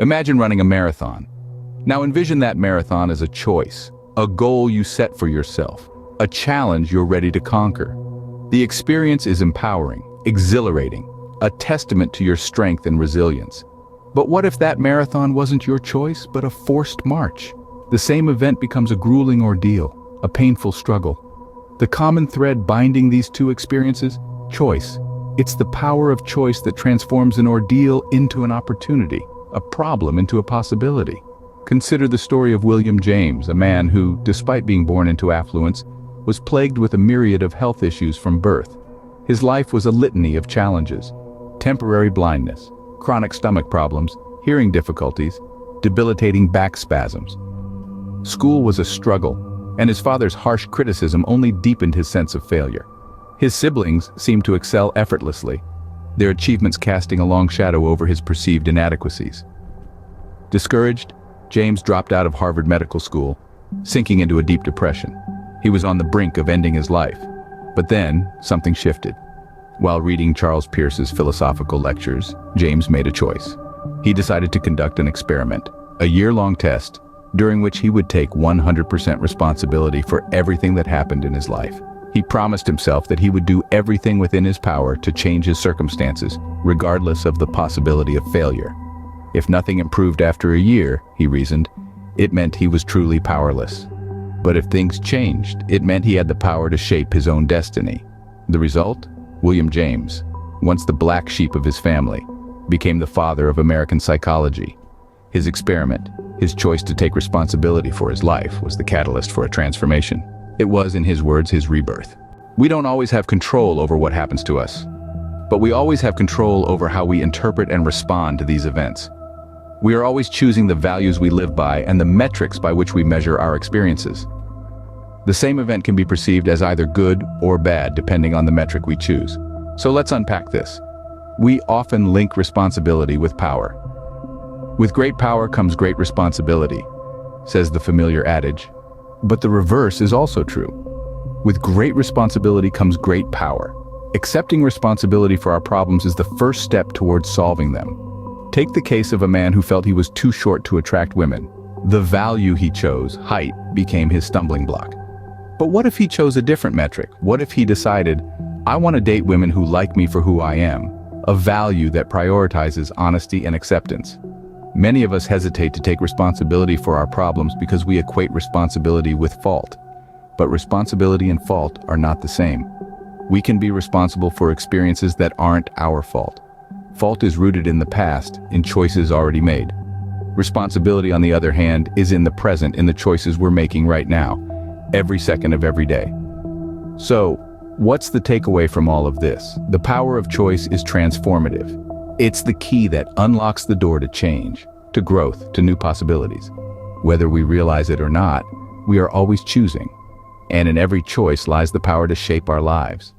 Imagine running a marathon. Now envision that marathon as a choice, a goal you set for yourself, a challenge you're ready to conquer. The experience is empowering, exhilarating, a testament to your strength and resilience. But what if that marathon wasn't your choice, but a forced march? The same event becomes a grueling ordeal, a painful struggle. The common thread binding these two experiences? Choice. It's the power of choice that transforms an ordeal into an opportunity, a problem into a possibility. Consider the story of William James, a man who, despite being born into affluence, was plagued with a myriad of health issues from birth. His life was a litany of challenges: temporary blindness, chronic stomach problems, hearing difficulties, debilitating back spasms. School was a struggle, and his father's harsh criticism only deepened his sense of failure. His siblings seemed to excel effortlessly, their achievements casting a long shadow over his perceived inadequacies. Discouraged, James dropped out of Harvard Medical School, sinking into a deep depression. He was on the brink of ending his life. But then, something shifted. While reading Charles Peirce's philosophical lectures, James made a choice. He decided to conduct an experiment, a year-long test, during which he would take 100% responsibility for everything that happened in his life. He promised himself that he would do everything within his power to change his circumstances, regardless of the possibility of failure. If nothing improved after a year, he reasoned, it meant he was truly powerless. But if things changed, it meant he had the power to shape his own destiny. The result? William James, once the black sheep of his family, became the father of American psychology. His experiment, his choice to take responsibility for his life, was the catalyst for a transformation. It was, in his words, his rebirth. We don't always have control over what happens to us, but we always have control over how we interpret and respond to these events. We are always choosing the values we live by and the metrics by which we measure our experiences. The same event can be perceived as either good or bad depending on the metric we choose. So let's unpack this. We often link responsibility with power. With great power comes great responsibility, says the familiar adage. But the reverse is also true. With great responsibility comes great power. Accepting responsibility for our problems is the first step towards solving them. Take the case of a man who felt he was too short to attract women. The value he chose, height, became his stumbling block. But what if he chose a different metric? What if he decided, I want to date women who like me for who I am, a value that prioritizes honesty and acceptance? Many of us hesitate to take responsibility for our problems because we equate responsibility with fault. But responsibility and fault are not the same. We can be responsible for experiences that aren't our fault. Fault is rooted in the past, in choices already made. Responsibility, on the other hand, is in the present, in the choices we're making right now, every second of every day. So, what's the takeaway from all of this? The power of choice is transformative. It's the key that unlocks the door to change, to growth, to new possibilities. Whether we realize it or not, we are always choosing. And in every choice lies the power to shape our lives.